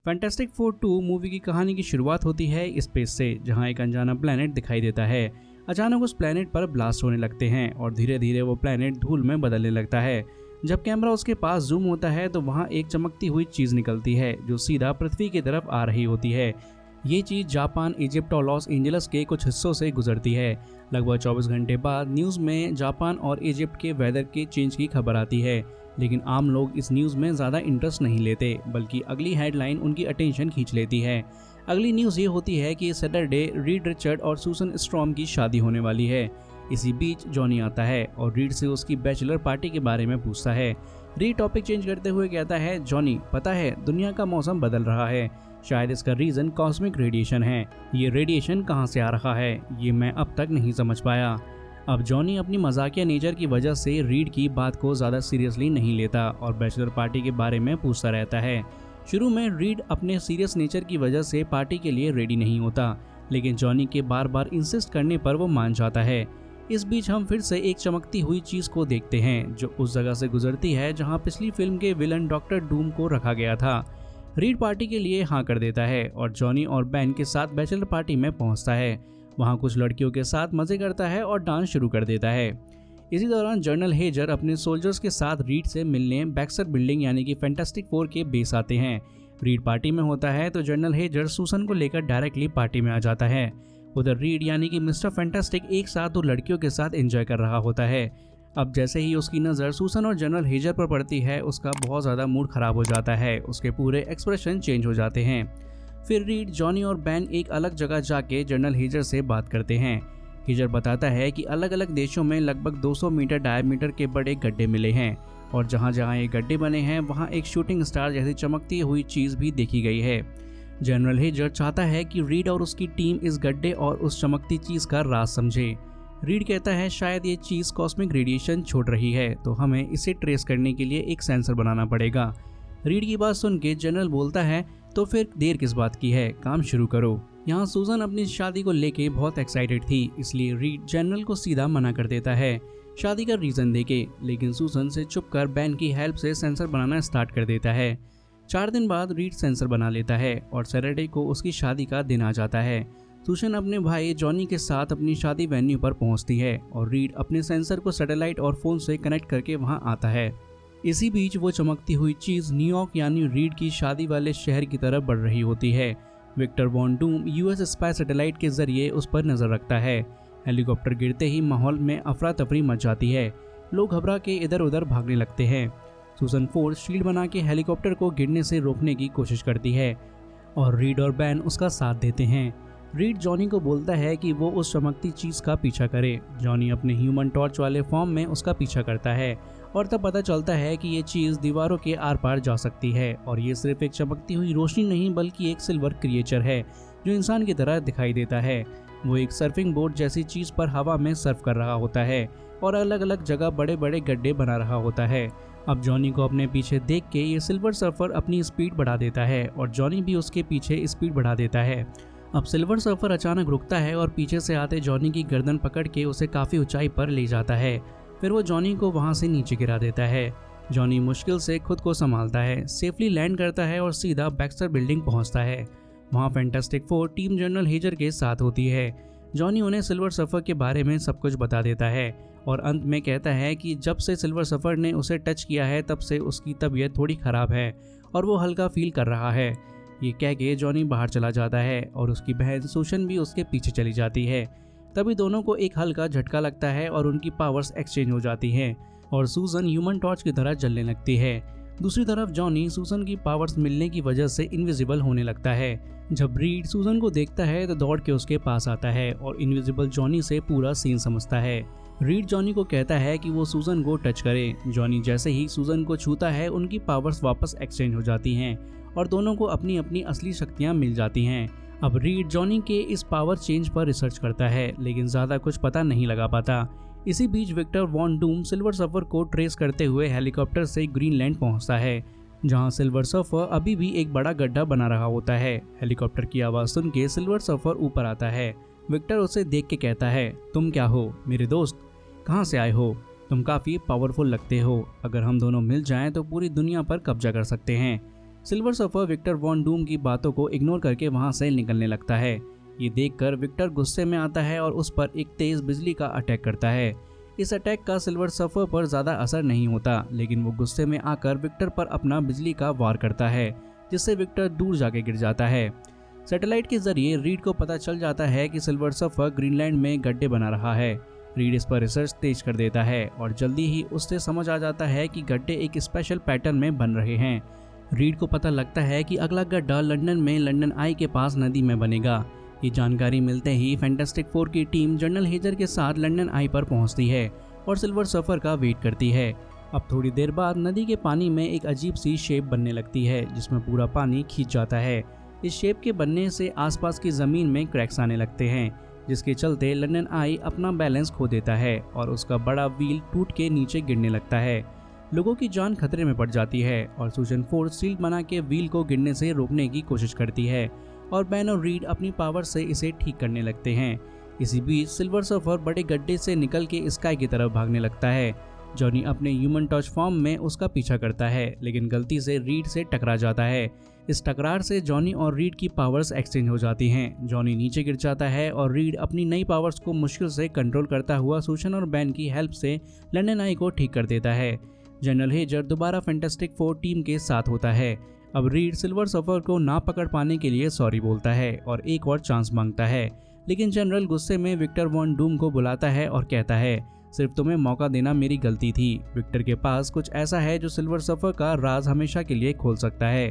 Fantastic four 2 movie की कहानी की शुरुआत होती है स्पेस से, जहां एक अनजाना प्लेनेट दिखाई देता है। अचानक उस प्लेनेट पर ब्लास्ट होने लगते हैं और धीरे धीरे वो प्लेनेट धूल में बदलने लगता है। जब कैमरा उसके पास जूम होता है तो वहां एक चमकती हुई चीज निकलती है जो सीधा पृथ्वी की तरफ आ रही होती है। ये चीज जापान, इजिप्ट और लॉस एंजल्स के कुछ हिस्सों से गुजरती है। लगभग 24 घंटे बाद न्यूज़ में जापान और इजिप्ट के वेदर के चेंज की खबर आती है, लेकिन आम लोग इस न्यूज़ में ज़्यादा इंटरेस्ट नहीं लेते, बल्कि अगली हेडलाइन उनकी अटेंशन खींच लेती है। अगली न्यूज़ ये होती है कि सैटरडे रीड रिचर्ड और सूसन स्ट्रॉम की शादी होने वाली है। इसी बीच जॉनी आता है और रीड से उसकी बैचलर पार्टी के बारे में पूछता है। रीड टॉपिक चेंज करते हुए कहता है, जॉनी पता है दुनिया का मौसम बदल रहा है, शायद इसका रीज़न कॉस्मिक रेडिएशन है। ये रेडिएशन कहाँ से आ रहा है ये मैं अब तक नहीं समझ पाया। अब जॉनी अपनी मजाकिया नेचर की वजह से रीड की बात को ज़्यादा सीरियसली नहीं लेता और बैचलर पार्टी के बारे में पूछता रहता है। शुरू में रीड अपने सीरियस नेचर की वजह से पार्टी के लिए रेडी नहीं होता, लेकिन जॉनी के बार बार इंसिस्ट करने पर वो मान जाता है। इस बीच हम फिर से एक चमकती हुई चीज़ को देखते हैं जो उस जगह से गुजरती है जहाँ पिछली फिल्म के विलन डॉक्टर डूम को रखा गया था। रीड पार्टी के लिए हाँ कर देता है और जॉनी और बैन के साथ बैचलर पार्टी में पहुंचता है। वहां कुछ लड़कियों के साथ मजे करता है और डांस शुरू कर देता है। इसी दौरान जनरल हेजर अपने सोल्जर्स के साथ रीड से मिलने बैक्सटर बिल्डिंग यानी कि फैंटास्टिक फोर के बेस आते हैं। रीड पार्टी में होता है तो जनरल हेजर सूसन को लेकर डायरेक्टली पार्टी में आ जाता है। उधर रीड यानी कि मिस्टर फैंटास्टिक एक साथ दो लड़कियों के साथ एंजॉय कर रहा होता है। अब जैसे ही उसकी नज़र सूसन और जनरल हेजर पर पड़ती है, उसका बहुत ज़्यादा मूड ख़राब हो जाता है, उसके पूरे एक्सप्रेशन चेंज हो जाते हैं। फिर रीड, जॉनी और बैन एक अलग जगह जाके जनरल हेजर से बात करते हैं। हेजर बताता है कि अलग अलग देशों में लगभग 200 मीटर डायमीटर के बड़े गड्ढे मिले हैं और जहाँ जहाँ ये गड्ढे बने हैं वहाँ एक शूटिंग स्टार जैसी चमकती हुई चीज़ भी देखी गई है। जनरल हेजर चाहता है कि रीड और उसकी टीम इस गड्ढे और उस चमकती चीज़ का राज समझे। रीड कहता है शायद ये चीज़ कॉस्मिक रेडिएशन छोड़ रही है, तो हमें इसे ट्रेस करने के लिए एक सेंसर बनाना पड़ेगा। रीड की बात सुन के जनरल बोलता है, तो फिर देर किस बात की है, काम शुरू करो। यहाँ सूजन अपनी शादी को लेके बहुत एक्साइटेड थी, इसलिए रीड जनरल को सीधा मना कर देता है शादी का रीज़न देके, लेकिन सूजन से छुपकर बैन की हेल्प से सेंसर बनाना स्टार्ट कर देता है। 4 दिन बाद रीड सेंसर बना लेता है और सैटरडे को उसकी शादी का दिन आ जाता है। सूसन अपने भाई जॉनी के साथ अपनी शादी वेन्यू पर पहुंचती है और रीड अपने सेंसर को सैटेलाइट और फ़ोन से कनेक्ट करके वहां आता है। इसी बीच वो चमकती हुई चीज़ न्यूयॉर्क यानी रीड की शादी वाले शहर की तरफ बढ़ रही होती है। Victor von Doom US spy satellite के जरिए उस पर नज़र रखता है। हेलीकॉप्टर गिरते ही माहौल में अफरा तफरी मच जाती है, लोग घबरा के इधर उधर भागने लगते हैं। सूसन फोर्स शील्ड बना के हेलीकॉप्टर को गिरने से रोकने की कोशिश करती है और रीड और बैन उसका साथ देते हैं। रीड जॉनी को बोलता है कि वो उस चमकती चीज़ का पीछा करे। जॉनी अपने ह्यूमन टॉर्च वाले फॉर्म में उसका पीछा करता है और तब पता चलता है कि ये चीज़ दीवारों के आर पार जा सकती है और ये सिर्फ एक चमकती हुई रोशनी नहीं बल्कि एक सिल्वर क्रिएचर है जो इंसान की तरह दिखाई देता है। वो एक सर्फिंग बोर्ड जैसी चीज़ पर हवा में सर्फ कर रहा होता है और अलग अलग जगह बड़े बड़े गड्ढे बना रहा होता है। अब जॉनी को अपने पीछे देख के ये सिल्वर सर्फर अपनी स्पीड बढ़ा देता है और जॉनी भी उसके पीछे स्पीड बढ़ा देता है। अब सिल्वर सर्फर अचानक रुकता है और पीछे से आते जॉनी की गर्दन पकड़ के उसे काफ़ी ऊंचाई पर ले जाता है। फिर वो जॉनी को वहां से नीचे गिरा देता है। जॉनी मुश्किल से खुद को संभालता है, सेफली लैंड करता है और सीधा बैक्सटर बिल्डिंग पहुंचता है। वहां फैंटास्टिक फोर टीम जनरल हेजर के साथ होती है। जॉनी उन्हें सिल्वर सर्फर के बारे में सब कुछ बता देता है और अंत में कहता है कि जब से सिल्वर सर्फर ने उसे टच किया है तब से उसकी तबीयत थोड़ी ख़राब है और वो हल्का फील कर रहा है। ये कह के जॉनी बाहर चला जाता है और उसकी बहन सूशन भी उसके पीछे चली जाती है। तभी दोनों को एक हल्का झटका लगता है और उनकी पावर्स एक्सचेंज हो जाती हैं और सूजन ह्यूमन टॉर्च की तरह जलने लगती है। दूसरी तरफ जॉनी सूजन की पावर्स मिलने की वजह से इनविजिबल होने लगता है। जब रीड सूजन को देखता है तो दौड़ के उसके पास आता है और इनविजिबल जॉनी से पूरा सीन समझता है। रीड जॉनी को कहता है कि वो सूजन को टच करे। जॉनी जैसे ही सूजन को छूता है उनकी पावर्स वापस एक्सचेंज हो जाती हैं और दोनों को अपनी अपनी असली शक्तियाँ मिल जाती हैं। अब रीड जॉनी के इस पावर चेंज पर रिसर्च करता है लेकिन ज़्यादा कुछ पता नहीं लगा पाता। इसी बीच Victor von Doom Silver Surfer को ट्रेस करते हुए हेलीकॉप्टर से ग्रीनलैंड पहुंचता है, जहां सिल्वर सर्फर अभी भी एक बड़ा गड्ढा बना रहा होता है। हेलीकॉप्टर की आवाज़ सुन के सिल्वर सर्फर ऊपर आता है। विक्टर उसे देख के कहता है, तुम क्या हो मेरे दोस्त, कहाँ से आए हो? तुम काफ़ी पावरफुल लगते हो, अगर हम दोनों मिल जाएं तो पूरी दुनिया पर कब्जा कर सकते हैं। Silver Surfer Victor von Doom की बातों को इग्नोर करके वहां से निकलने लगता है। ये देखकर विक्टर गुस्से में आता है और उस पर एक तेज बिजली का अटैक करता है। इस अटैक का सिल्वर सर्फर पर ज़्यादा असर नहीं होता, लेकिन वो गुस्से में आकर विक्टर पर अपना बिजली का वार करता है, जिससे विक्टर दूर जाके गिर जाता है। सैटेलाइट के जरिए रीड को पता चल जाता है कि सिल्वर सर्फर ग्रीनलैंड में गड्ढे बना रहा है। रीड इस पर रिसर्च तेज कर देता है और जल्दी ही उससे समझ आ जाता है कि गड्ढे एक स्पेशल पैटर्न में बन रहे हैं। रीड को पता लगता है कि अगला गड्ढा लंदन में लंदन आई के पास नदी में बनेगा। ये जानकारी मिलते ही फैंटास्टिक फोर की टीम जनरल हेजर के साथ लंदन आई पर पहुंचती है और सिल्वर सर्फर का वेट करती है। अब थोड़ी देर बाद नदी के पानी में एक अजीब सी शेप बनने लगती है, जिसमें पूरा पानी खींच जाता है। इस शेप के बनने से आसपास की ज़मीन में क्रैक्स आने लगते हैं, जिसके चलते लंदन आई अपना बैलेंस खो देता है और उसका बड़ा व्हील टूट के नीचे गिरने लगता है। लोगों की जान खतरे में पड़ जाती है और सूजन फोर्ड सील बना के व्हील को गिरने से रोकने की कोशिश करती है और बैन और रीड अपनी पावर से इसे ठीक करने लगते हैं। इसी बीच सिल्वर सर्फर बड़े गड्ढे से निकल के स्काई की तरफ भागने लगता है। जॉनी अपने ह्यूमन टॉर्च फॉर्म में उसका पीछा करता है, लेकिन गलती से रीड से टकरा जाता है। इस टकरार से जॉनी और रीड की पावर्स एक्सचेंज हो जाती हैं। जॉनी नीचे गिर जाता है और रीड अपनी नई पावर्स को मुश्किल से कंट्रोल करता हुआ सूजन और बैन की हेल्प से लंदन आई को ठीक कर देता है। जनरल हेजर दोबारा फैंटास्टिक फोर टीम के साथ होता है। अब रीड सिल्वर सर्फर को ना पकड़ पाने के लिए सॉरी बोलता है और एक और चांस मांगता है, लेकिन जनरल गुस्से में विक्टर वॉन डूम को बुलाता है और कहता है, सिर्फ तुम्हें मौका देना मेरी गलती थी। विक्टर के पास कुछ ऐसा है जो सिल्वर सर्फर का राज हमेशा के लिए खोल सकता है,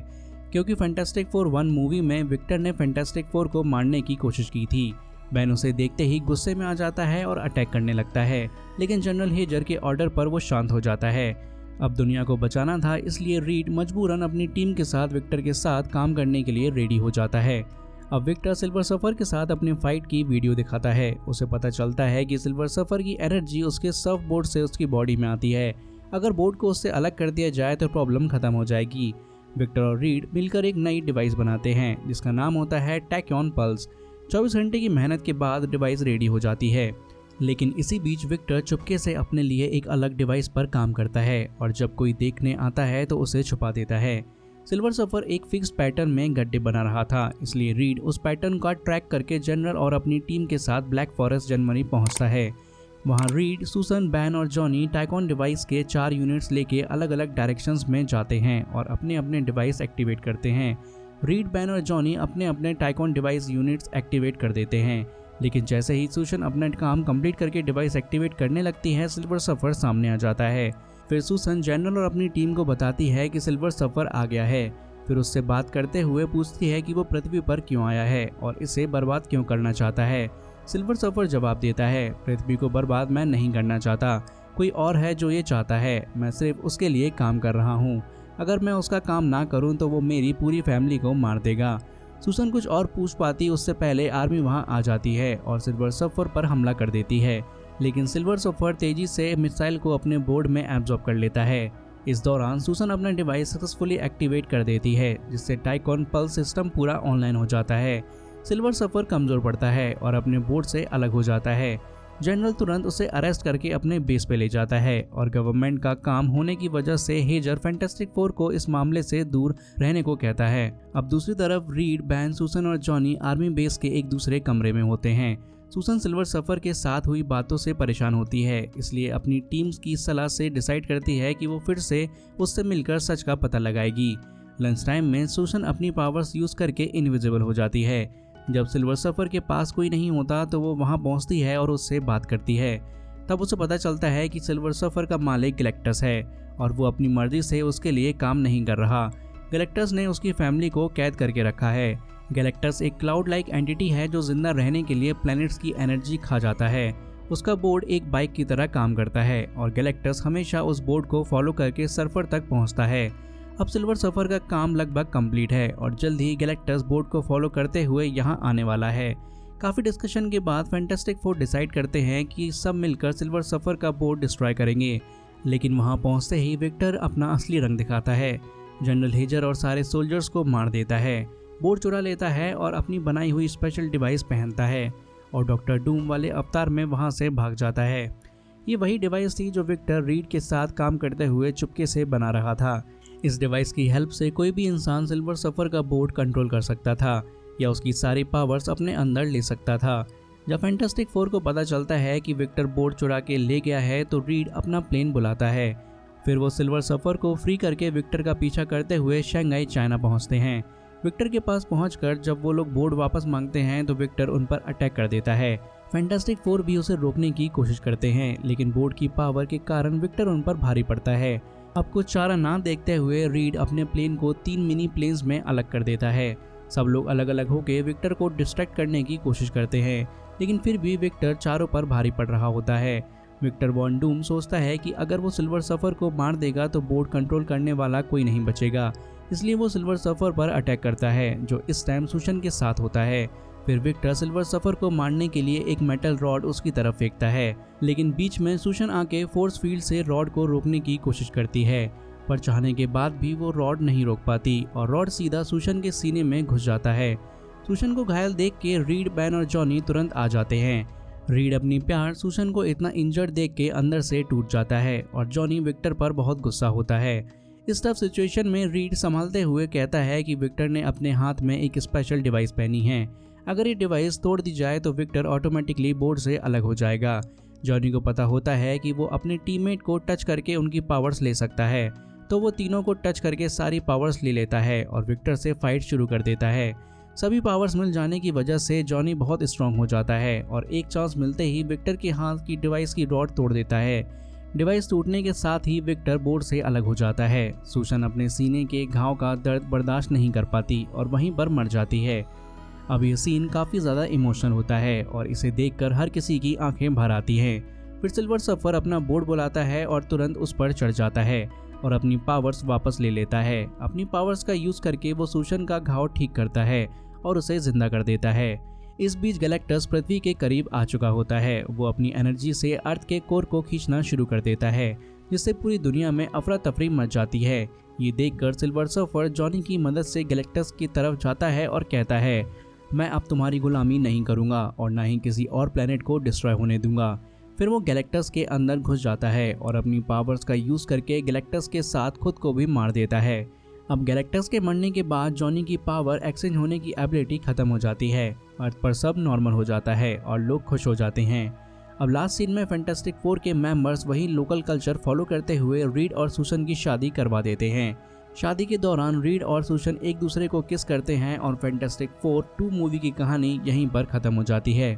क्योंकि फैंटास्टिक फोर 1 मूवी में विक्टर ने फैंटास्टिक फोर को मारने की कोशिश की थी। बैन उसे देखते ही गुस्से में आ जाता है और अटैक करने लगता है, लेकिन जनरल हेजर के ऑर्डर पर वो शांत हो जाता है। अब दुनिया को बचाना था, इसलिए रीड मजबूरन अपनी टीम के साथ विक्टर के साथ काम करने के लिए रेडी हो जाता है। अब विक्टर सिल्वर सर्फर के साथ अपनी फाइट की वीडियो दिखाता है। उसे पता चलता है कि सिल्वर सर्फर की एनर्जी उसके सर्फ बोर्ड से उसकी बॉडी में आती है। अगर बोर्ड को उससे अलग कर दिया जाए तो प्रॉब्लम खत्म हो जाएगी। विक्टर और रीड मिलकर एक नई डिवाइस बनाते हैं, जिसका नाम होता है टैक्योन पल्स। 24 घंटे की मेहनत के बाद डिवाइस रेडी हो जाती है, लेकिन इसी बीच विक्टर चुपके से अपने लिए एक अलग डिवाइस पर काम करता है और जब कोई देखने आता है तो उसे छुपा देता है। सिल्वर सर्फर एक फिक्स पैटर्न में गड्ढे बना रहा था, इसलिए रीड उस पैटर्न का ट्रैक करके जनरल और अपनी टीम के साथ ब्लैक फॉरेस्ट जर्मनी पहुंचता है। वहां रीड, सूसन, बैन और जॉनी टैक्योन डिवाइस के 4 यूनिट्स लेके अलग अलग डायरेक्शंस में जाते हैं और अपने अपने डिवाइस एक्टिवेट करते हैं। रीड, बैन और जॉनी अपने अपने टैक्योन डिवाइस यूनिट्स एक्टिवेट कर देते हैं, लेकिन जैसे ही सूसन अपना काम कंप्लीट करके डिवाइस एक्टिवेट करने लगती है, सिल्वर सर्फर सामने आ जाता है। फिर सूसन जनरल और अपनी टीम को बताती है कि सिल्वर सर्फर आ गया है। फिर उससे बात करते हुए पूछती है कि वो पृथ्वी पर क्यों आया है और इसे बर्बाद क्यों करना चाहता है। सिल्वर सर्फर जवाब देता है, पृथ्वी को बर्बाद मैं नहीं करना चाहता, कोई और है जो ये चाहता है, मैं सिर्फ उसके लिए काम कर रहा हूँ। अगर मैं उसका काम ना करूँ तो वो मेरी पूरी फैमिली को मार देगा। सूसन कुछ और पूछ पाती उससे पहले आर्मी वहां आ जाती है और सिल्वर सर्फर पर हमला कर देती है, लेकिन सिल्वर सर्फर तेजी से मिसाइल को अपने बोर्ड में एब्जॉर्ब कर लेता है। इस दौरान सूसन अपना डिवाइस सक्सेसफुली एक्टिवेट कर देती है, जिससे टैक्योन पल्स सिस्टम पूरा ऑनलाइन हो जाता है। सिल्वर सर्फर कमजोर पड़ता है और अपने बोर्ड से अलग हो जाता है। जनरल तुरंत उसे अरेस्ट करके अपने बेस पे ले जाता है और गवर्नमेंट का काम होने की वजह से हेजर फैंटास्टिक फोर को इस मामले से दूर रहने को कहता है। अब दूसरी तरफ रीड, बैन, सूसन और जॉनी आर्मी बेस के एक दूसरे कमरे में होते हैं। सूसन सिल्वर सर्फर के साथ हुई बातों से परेशान होती है, इसलिए अपनी टीम्स की सलाह से डिसाइड करती है कि वो फिर से उससे मिलकर सच का पता लगाएगी। लंच टाइम में सूसन अपनी पावर्स यूज करके इनविजिबल हो जाती है। जब सिल्वर सर्फर के पास कोई नहीं होता तो वो वहां पहुंचती है और उससे बात करती है। तब उसे पता चलता है कि सिल्वर सर्फर का मालिक गैलेक्टस है और वो अपनी मर्जी से उसके लिए काम नहीं कर रहा। गैलेक्टस ने उसकी फैमिली को कैद करके रखा है। गैलेक्टस एक क्लाउड लाइक एंटिटी है जो जिंदा रहने के लिए प्लैनेट्स की एनर्जी खा जाता है। उसका बोर्ड एक बाइक की तरह काम करता है और गैलेक्टस हमेशा उस बोर्ड को फॉलो करके सर्फर तक पहुंचता है। अब सिल्वर सर्फर का काम लगभग कंप्लीट है और जल्द ही गैलेक्टस बोर्ड को फॉलो करते हुए यहां आने वाला है। काफ़ी डिस्कशन के बाद फैंटास्टिक फोर डिसाइड करते हैं कि सब मिलकर सिल्वर सर्फर का बोर्ड डिस्ट्रॉय करेंगे, लेकिन वहां पहुंचते ही विक्टर अपना असली रंग दिखाता है। जनरल हेजर और सारे सोल्जर्स को मार देता है, बोर्ड चुरा लेता है और अपनी बनाई हुई स्पेशल डिवाइस पहनता है और डॉक्टर डूम वाले अवतार में वहां से भाग जाता है। ये वही डिवाइस थी जो विक्टर रीड के साथ काम करते हुए चुपके से बना रहा था। इस डिवाइस की हेल्प से कोई भी इंसान सिल्वर सफर का बोर्ड कंट्रोल कर सकता था या उसकी सारी पावर्स अपने अंदर ले सकता था। जब फैंटास्टिक फोर को पता चलता है कि विक्टर बोर्ड चुरा के ले गया है तो रीड अपना प्लेन बुलाता है। फिर वो सिल्वर सफर को फ्री करके विक्टर का पीछा करते हुए शंघाई चाइना पहुंचते हैं। विक्टर के पास पहुंचकर जब वो लोग बोर्ड वापस मांगते हैं तो विक्टर उन पर अटैक कर देता है। फैंटास्टिक फोर भी उसे रोकने की कोशिश करते हैं, लेकिन बोर्ड की पावर के कारण विक्टर उन पर भारी पड़ता है। अब कुछ चारा ना देखते हुए रीड अपने प्लेन को 3 मिनी प्लेन्स में अलग कर देता है। सब लोग अलग अलग होकर विक्टर को डिस्ट्रैक्ट करने की कोशिश करते हैं, लेकिन फिर भी विक्टर चारों पर भारी पड़ रहा होता है। विक्टर वॉन डूम सोचता है कि अगर वो सिल्वर सफर को मार देगा तो बोर्ड कंट्रोल करने वाला कोई नहीं बचेगा, इसलिए वो सिल्वर सफर पर अटैक करता है, जो इस टाइम सुशन के साथ होता है। फिर विक्टर सिल्वर सफर को मारने के लिए एक मेटल रॉड उसकी तरफ फेंकता है, लेकिन बीच में सुशन आके फोर्स फील्ड से रॉड को रोकने की कोशिश करती है, पर चाहने के बाद भी वो रॉड नहीं रोक पाती और रॉड सीधा सुशन के सीने में घुस जाता है। सुशन को घायल देख के रीड, बैन और जॉनी तुरंत आ जाते हैं। रीड अपनी प्यार सुशन को इतना इंजर्ड देख के अंदर से टूट जाता है और जॉनी विक्टर पर बहुत गुस्सा होता है। इस टफ सिचुएशन में रीड संभालते हुए कहता है कि विक्टर ने अपने हाथ में एक स्पेशल डिवाइस पहनी है, अगर ये डिवाइस तोड़ दी जाए तो विक्टर ऑटोमेटिकली बोर्ड से अलग हो जाएगा। जॉनी को पता होता है कि वो अपने टीममेट को टच करके उनकी पावर्स ले सकता है, तो वो तीनों को टच करके सारी पावर्स ले लेता है और विक्टर से फाइट शुरू कर देता है। सभी पावर्स मिल जाने की वजह से जॉनी बहुत स्ट्रांग हो जाता है और एक चांस मिलते ही विक्टर के हाथ की डिवाइस की रॉड तोड़ देता है। डिवाइस टूटने के साथ ही विक्टर बोर्ड से अलग हो जाता है। सुशन अपने सीने के घाव का दर्द बर्दाश्त नहीं कर पाती और वहीं पर मर जाती है। अब ये सीन काफ़ी ज़्यादा इमोशनल होता है और इसे देखकर हर किसी की आंखें भर आती हैं। फिर सिल्वर सफर अपना बोर्ड बुलाता है और तुरंत उस पर चढ़ जाता है और अपनी पावर्स वापस ले लेता है। अपनी पावर्स का यूज़ करके वो सुशन का घाव ठीक करता है और उसे जिंदा कर देता है। इस बीच गैलेक्टस पृथ्वी के करीब आ चुका होता है। वो अपनी एनर्जी से अर्थ के कोर को खींचना शुरू कर देता है, जिससे पूरी दुनिया में अफरा तफरी मच जाती है। ये देखकर सिल्वर सफर जॉनी की मदद से गैलेक्टस की तरफ जाता है और कहता है, मैं अब तुम्हारी गुलामी नहीं करूँगा और ना ही किसी और प्लेनेट को डिस्ट्रॉय होने दूंगा। फिर वो गैलेक्टस के अंदर घुस जाता है और अपनी पावर्स का यूज़ करके गैलेक्टस के साथ खुद को भी मार देता है। अब गैलेक्टस के मरने के बाद जॉनी की पावर एक्सचेंज होने की एबिलिटी खत्म हो जाती है। अर्थ पर सब नॉर्मल हो जाता है और लोग खुश हो जाते हैं। अब लास्ट सीन में फैंटास्टिक फोर के मेंबर्स वही लोकल कल्चर फॉलो करते हुए रीड और सुशन की शादी करवा देते हैं। शादी के दौरान रीड और सुशन एक दूसरे को किस करते हैं और फैंटास्टिक फोर 2 मूवी की कहानी यहीं पर खत्म हो जाती है।